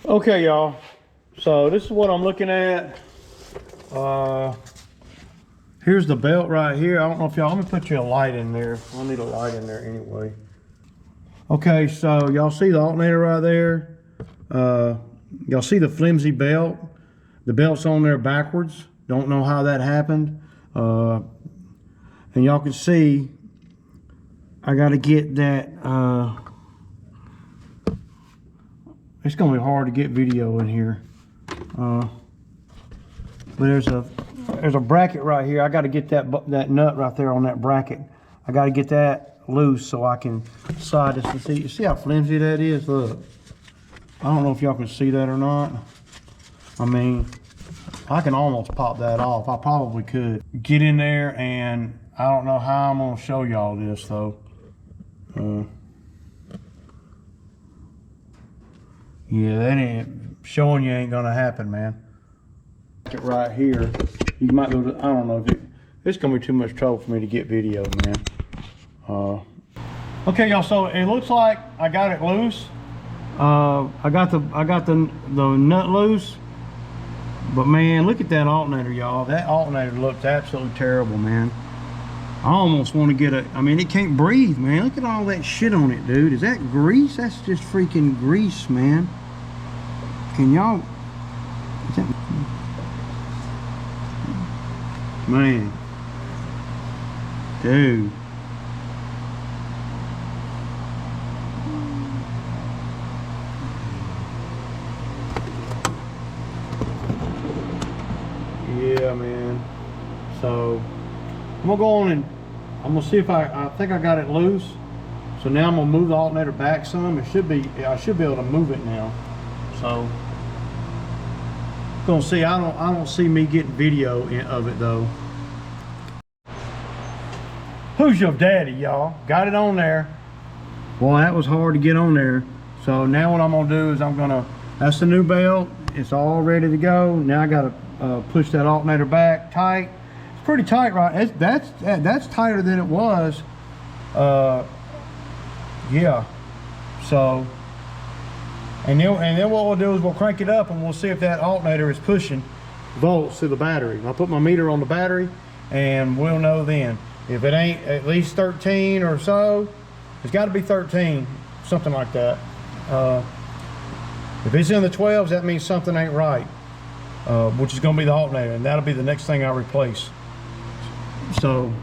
Okay, y'all. So this is what I'm looking at. Here's the belt right here. I don't know if y'all, let me put you a light in there. I'll need a light in there anyway. Okay, so y'all see the alternator right there? Y'all see the flimsy belt? The belt's on there backwards. Don't know how that happened. And y'all can see, I gotta get that, it's gonna be hard to get video in here. But there's a bracket right here. I gotta get that nut right there on that bracket. I gotta get that loose so I can slide this and see. You see how flimsy that is? Look. I don't know if y'all can see that or not. I mean, I can almost pop that off. I probably could. Get in there, and I don't know how I'm gonna show y'all this though. Yeah, that ain't showing you ain't gonna happen, man. Right here, you might go to, I don't know, it's gonna be too much trouble for me to get video, man. Okay, y'all, so it looks like I got it loose. I got the nut loose, but man, look at that alternator, y'all. That alternator looks absolutely terrible, man. I almost want to get I mean, it can't breathe, man. Look at all that shit on it, dude. Is that grease? That's just freaking grease, man. Can y'all, man, dude. Yeah, man. So I'm gonna go on and I'm gonna see if I think I got it loose. So now I'm gonna move the alternator back some. I should be able to move it now. So gonna see. I don't see me getting video of it though. Who's your daddy, y'all? Got it on there. Well, that was hard to get on there. So now what I'm gonna do is that's the new belt. It's all ready to go. Now I gotta push that alternator back tight. It's pretty tight, right? That's tighter than it was. Yeah. So, and then what we'll do is we'll crank it up and we'll see if that alternator is pushing volts to the battery. I'll put my meter on the battery and we'll know then. If it ain't at least 13 or so, it's got to be 13, something like that. If it's in the 12s, that means something ain't right, which is going to be the alternator, and that'll be the next thing I replace. So,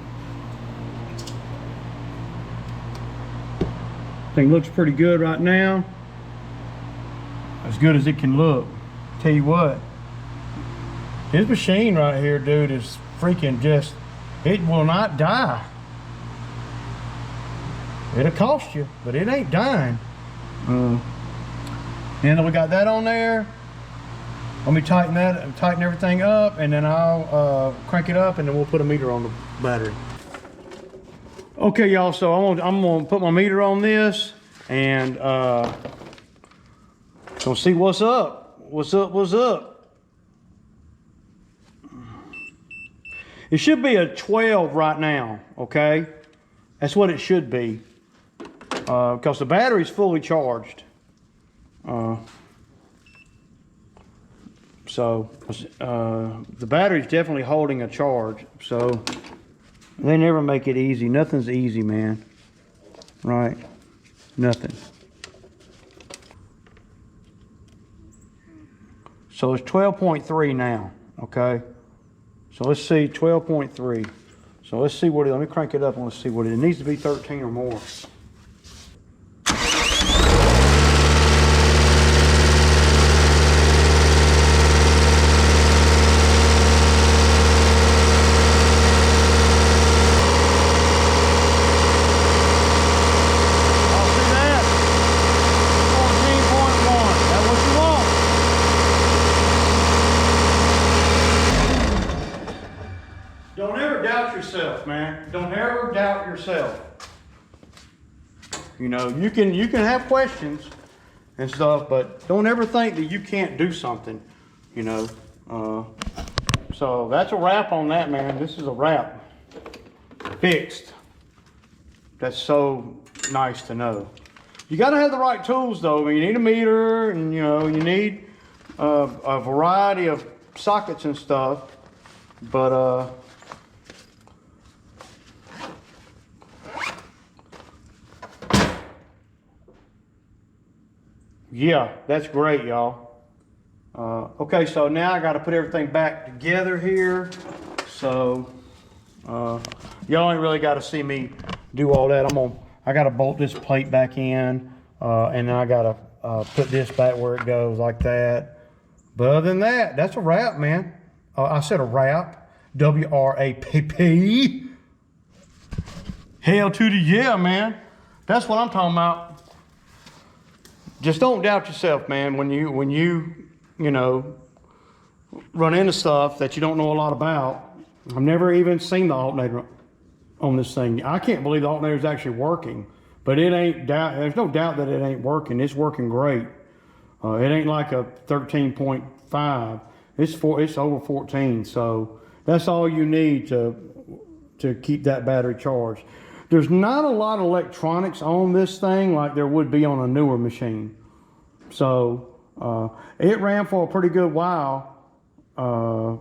thing looks pretty good right now. As good as it can look. Tell you what, his machine right here, dude, is freaking just, it will not die. It'll cost you, but it ain't dying. And then we got that on there. Let me tighten everything up, and then I'll crank it up, and then we'll put a meter on the battery. Okay, y'all, so I'm gonna put my meter on this, and gonna see what's up. What's up? It should be a 12 right now, okay? That's what it should be, because the battery's fully charged. So the battery's definitely holding a charge. So they never make it easy. Nothing's easy, man. Right? Nothing. So it's 12.3 now, okay? So let's see, 12.3. So let's see let me crank it up and let's see what it needs to be 13 or more. Don't ever doubt yourself, man. Don't ever doubt yourself. You know, you can have questions and stuff, but don't ever think that you can't do something, you know. So that's a wrap on that, man. This is a wrap. Fixed. That's so nice to know. You got to have the right tools though. I mean, you need a meter, and you know, you need a variety of sockets and stuff. But yeah, that's great, y'all. Okay, so now I got to put everything back together here. So y'all ain't really got to see me do all that. I got to bolt this plate back in, and then I got to put this back where it goes like that. But other than that, that's a wrap, man. I said a wrap. W-R-A-P-P. Hell to the yeah, man. That's what I'm talking about. Just don't doubt yourself, man. When you know, run into stuff that you don't know a lot about. I've never even seen the alternator on this thing. I can't believe the alternator is actually working, but it ain't doubt. There's no doubt that it ain't working. It's working great. It ain't like a 13.5. It's over 14. So that's all you need to keep that battery charged. There's not a lot of electronics on this thing like there would be on a newer machine. So it ran for a pretty good while on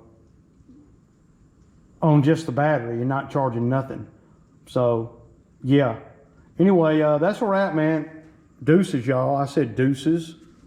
just the battery and not charging nothing. So yeah. Anyway, that's where we're at, man. Deuces, y'all. I said deuces.